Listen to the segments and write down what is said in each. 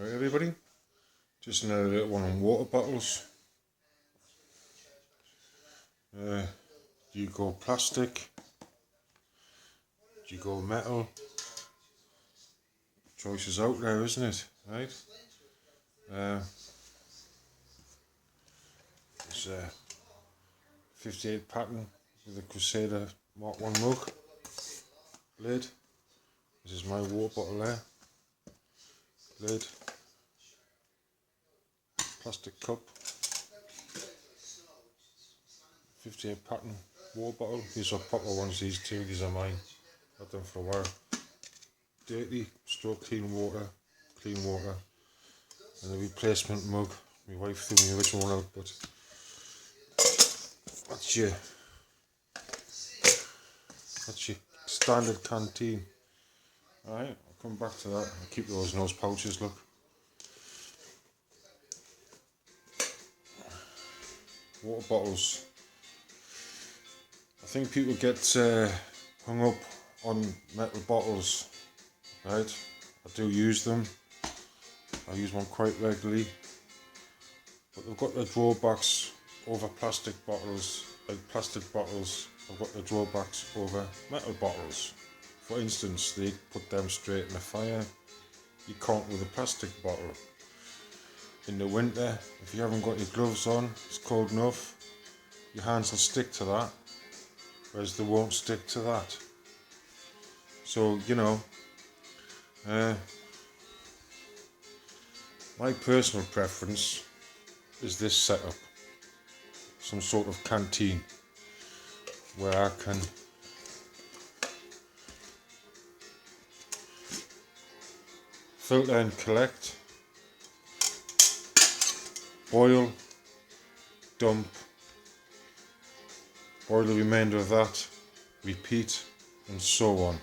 Right, everybody, just another little one on water bottles. You go plastic, you go metal. Choice is out there, isn't it? Right. There's a 58 pattern with a Crusader Mark 1 mug lid. This is my water bottle there. Lid. Plastic cup. 58 pattern water bottle. These are proper ones, these two. These are mine. Had them for a while. Dirty, stroke clean water. And the replacement mug. My wife threw the original one out, but that's your standard canteen. Alright, I'll come back to that. I'll keep those in those pouches, look. Water bottles. I think people get hung up on metal bottles, right? I do use them. I use one quite regularly. But they've got their drawbacks over plastic bottles. Like plastic bottles have got their drawbacks over metal bottles. For instance, they put them straight in the fire. You can't with a plastic bottle. In the winter, if you haven't got your gloves on, it's cold enough, your hands will stick to that, whereas they won't stick to that. So, you know, my personal preference is this setup. Some sort of canteen where I can filter and collect, boil, dump, boil the remainder of that, repeat, and so on.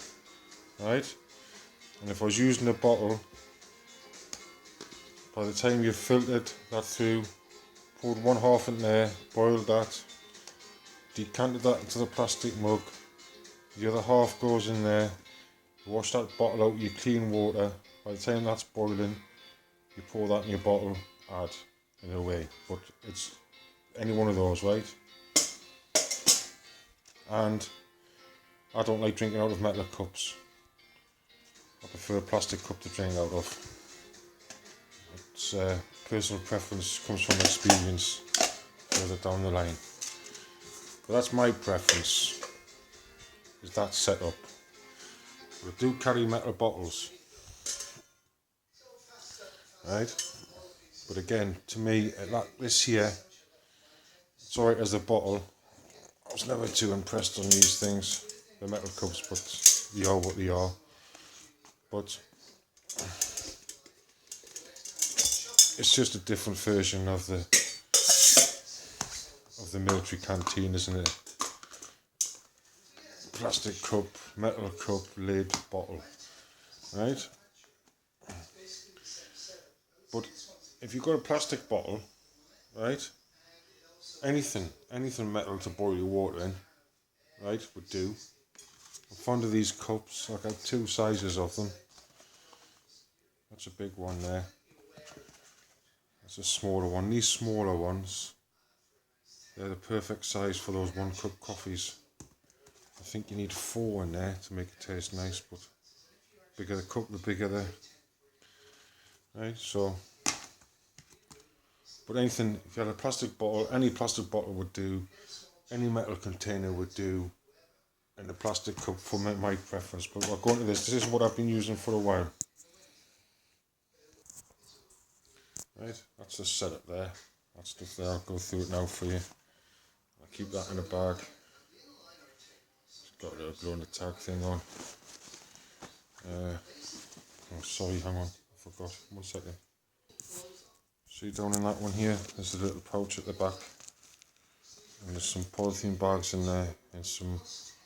Right? And if I was using a bottle, by the time you've filtered that through, poured one half in there, boiled that, decanted that into the plastic mug, the other half goes in there, wash that bottle out with your clean water. By the time that's boiling, you pour that in your bottle, add in a way, but it's any one of those, right? And I don't like drinking out of metal cups. I prefer a plastic cup to drink out of. It's personal preference, comes from experience further down the line. But that's my preference, is that setup. But I do carry metal bottles, right? But again, to me, like this here, it's alright as a bottle. I was never too impressed on these things, the metal cups, but they are what they are. But it's just a different version of the military canteen, isn't it? Plastic cup, metal cup, lid, bottle, right? But if you've got a plastic bottle, right? Anything metal to boil your water in, right, would do. I'm fond of these cups. I've got two sizes of them. That's a big one there. That's a smaller one. These smaller ones, they're the perfect size for those 1 cup coffees. I think you need 4 in there to make it taste nice, but the bigger the cup, the bigger the... Right, so... But anything, if you had a plastic bottle, any plastic bottle would do, any metal container would do, and the plastic cup for my preference. But we'll go into this. This is what I've been using for a while. Right, that's the setup there. That stuff there, I'll go through it now for you. I'll keep that in a bag. It's got a little glow in the tag thing on. Oh, sorry, hang on, I forgot. 1 second. See down in that one here, there's a little pouch at the back. And there's some polythene bags in there and some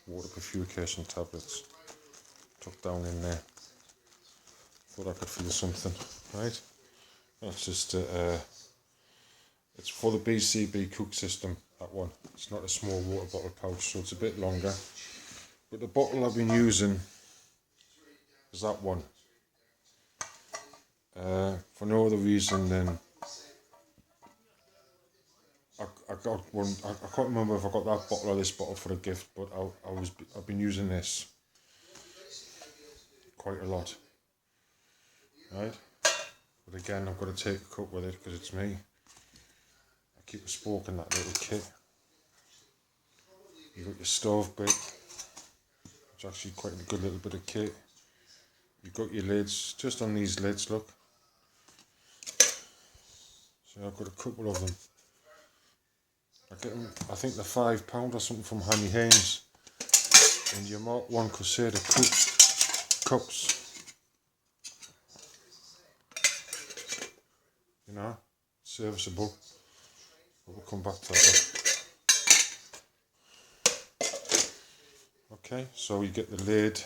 water purification tablets tucked down in there. Thought I could feel something, right? That's just it's for the BCB cook system, that one. It's not a small water bottle pouch, so it's a bit longer. But the bottle I've been using is that one. for no other reason than I got one. I can't remember if I got that bottle or this bottle for a gift, but I've been using this quite a lot, right? But again, I've got to take a cup with it because it's me. I keep a spoke in that little kit. You got your stove bit, it's actually quite a good little bit of kit. You've got your lids, just on these lids, look. So I've got a couple of them. I get them, I think they're £5 or something from Hanny Haynes. And your Mark 1 Crusader cups. You know, serviceable. But we'll come back to that. Okay, so you get the lid,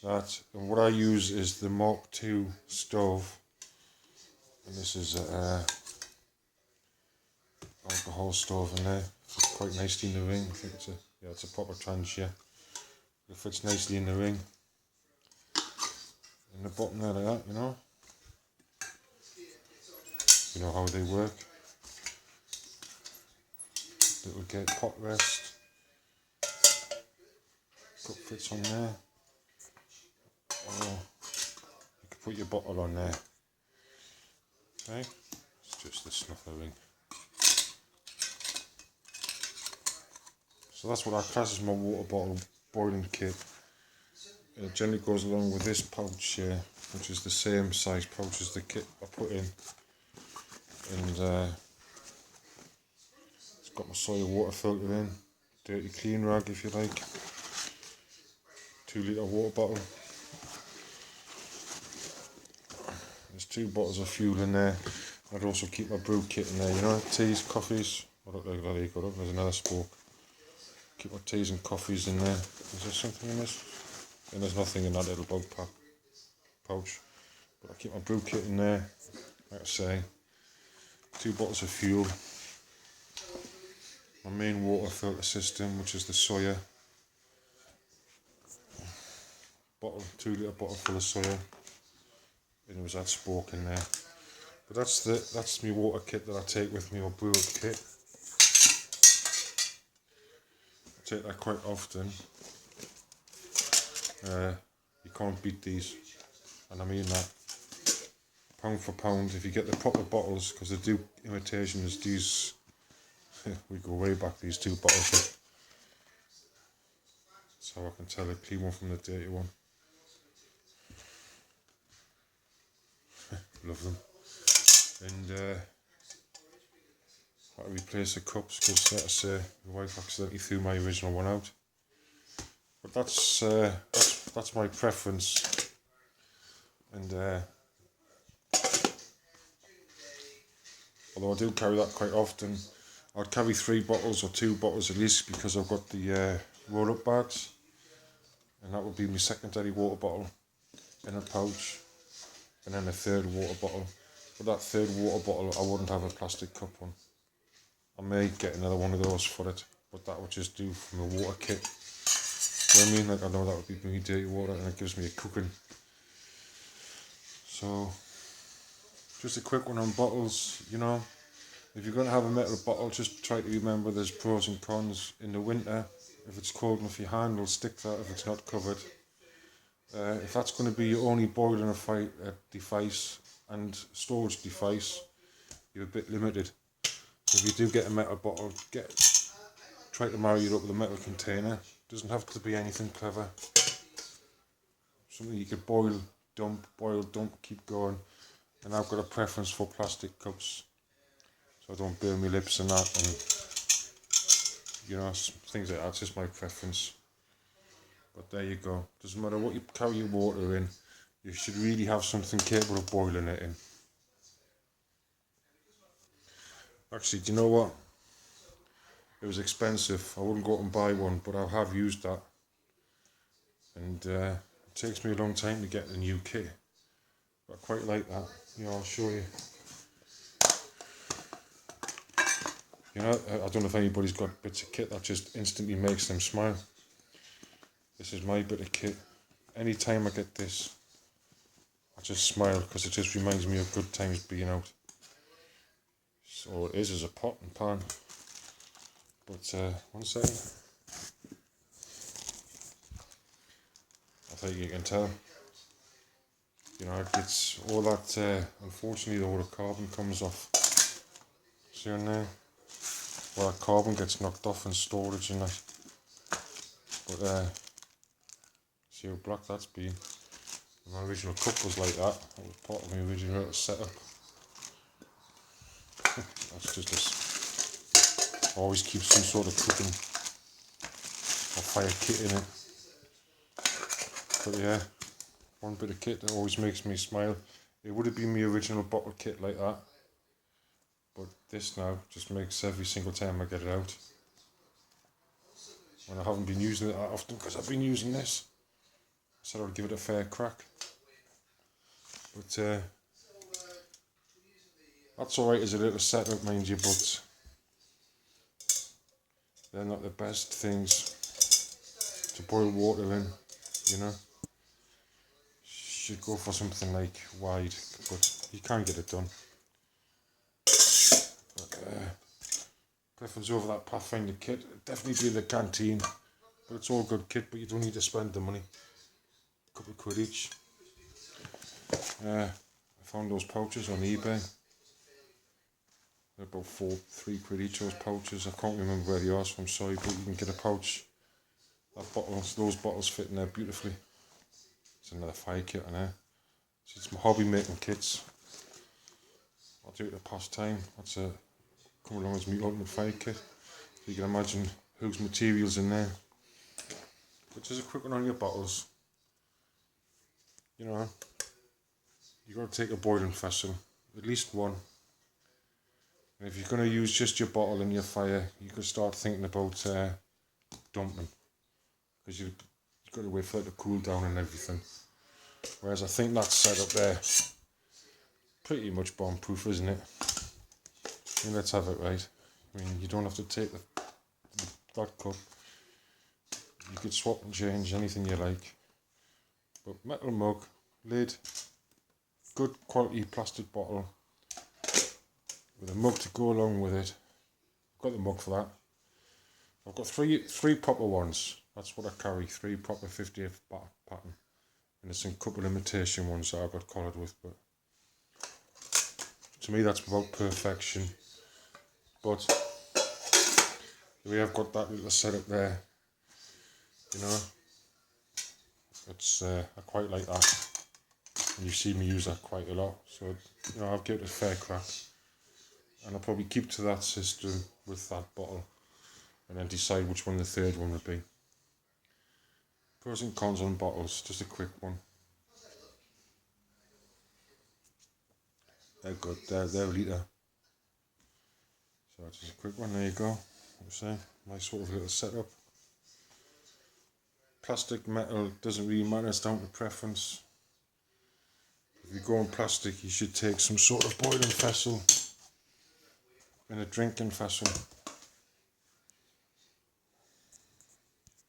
that, and what I use is the Mark II stove, and this is a alcohol stove in there. Fits quite nicely in the ring. I think it's a proper tranche, yeah. It fits nicely in the ring, in the bottom there like that, you know. You know how they work. Little get pot rest. Cup fits on there. Or you can put your bottle on there. Okay, it's just the snuffer ring. So that's what I class as my water bottle boiling kit. It generally goes along with this pouch here, which is the same size pouch as the kit I put in. And it's got my soy water filter in, dirty clean rag if you like, 2 litre water bottle. There's 2 bottles of fuel in there. I'd also keep my brew kit in there, you know, teas, coffees. Oh, look, there you go, look, there's another spoke. Keep my teas and coffees in there. Is there something in this? And there's nothing in that little bug pouch. But I keep my brew kit in there, like I say. 2 bottles of fuel. My main water filter system, which is the soya. Bottle, 2 litre bottle full of soya. And there was that spoke in there. But that's my water kit that I take with me, or brewer kit. I take that quite often. You can't beat these, and I mean that. Pound for pound, if you get the proper bottles, because they do imitations, these, we go way back, these 2 bottles here. So I can tell the clean one from the dirty one. Love them. And I replace the cups because, like I say, my wife accidentally threw my original one out. But that's my preference. And although I do carry that quite often, I'd carry 3 bottles or 2 bottles at least, because I've got the roll-up bags, and that would be my secondary water bottle in a pouch, and then a 3rd water bottle. But that 3rd water bottle, I wouldn't have a plastic cup on. I may get another one of those for it, but that would just do from the water kit. You know what I mean? Like, I know that would be pretty dirty water, and it gives me a cooking. So, just a quick one on bottles, you know. If you're going to have a metal bottle, just try to remember there's pros and cons. In the winter, if it's cold enough, your hand will stick that if it's not covered. If that's going to be your only boiling device and storage device, you're a bit limited. So if you do get a metal bottle, try to marry it up with a metal container. It doesn't have to be anything clever. Something you could boil, dump, keep going. And I've got a preference for plastic cups, so I don't burn my lips and that, and you know, things like that. It's just my preference. But there you go. Doesn't matter what you carry your water in, you should really have something capable of boiling it in. Actually, do you know what? It was expensive. I wouldn't go out and buy one, but I have used that. And it takes me a long time to get a new kit. But I quite like that. You know, I'll show you. You know, I don't know if anybody's got bits of kit that just instantly makes them smile. This is my bit of kit. Anytime I get this, I just smile because it just reminds me of good times being out. So it is a pot and pan. But 1 second. I think you can tell. You know, it gets all that, unfortunately all the carbon comes off. See on there? Well, that carbon gets knocked off in storage and that. But see how black that's been. My original cup was like that. That was part of my original setup. That's just this. Always keep some sort of cooking or fire kit in it. But yeah, one bit of kit that always makes me smile. It would have been my original bottle kit like that. But this now just makes every single time I get it out. When I haven't been using it that often because I've been using this. I said I would give it a fair crack. But that's alright as a little setup, mind you, but they're not the best things to boil water in, you know. Should go for something like wide, but you can get it done. But preference over that Pathfinder kit, definitely be the canteen, but it's all good kit, but you don't need to spend the money. A couple of quid each. I found those pouches on eBay. They're about 3 quid each, those pouches. I can't remember where they are, so I'm sorry, but you can get a pouch. Those bottles fit in there beautifully. It's another fire kit in there. So it's my hobby making kits. I'll do it at pastime. That's come along as my ultimate fire kit. So you can imagine whose materials in there. But just a quick one on your bottles. You know, you got to take a boiling vessel, at least one. And if you're going to use just your bottle and your fire, you could start thinking about dumping, because you've got to wait for it to cool down and everything. Whereas I think that setup there, pretty much bomb-proof, isn't it? I mean, let's have it right. I mean, you don't have to take that cup. You could swap and change anything you like. But metal mug, lid, good quality plastic bottle, with a mug to go along with it. I've got the mug for that. I've got three proper ones. That's what I carry, 3 proper 50th pattern. And there's some couple imitation ones that I got collared with, but to me that's about perfection. But the way I've got that little setup there, you know, it's I quite like that. And you see me use that quite a lot, so you know, I'll give it a fair crack. And I'll probably keep to that system with that bottle, and then decide which one the third one would be. Pros and cons on bottles, just a quick one. They're good, they're a litre. So just a quick one, there you go. Nice sort of little setup. Plastic, metal, doesn't really matter, it's down to preference. If you go on plastic, you should take some sort of boiling vessel and a drinking vessel.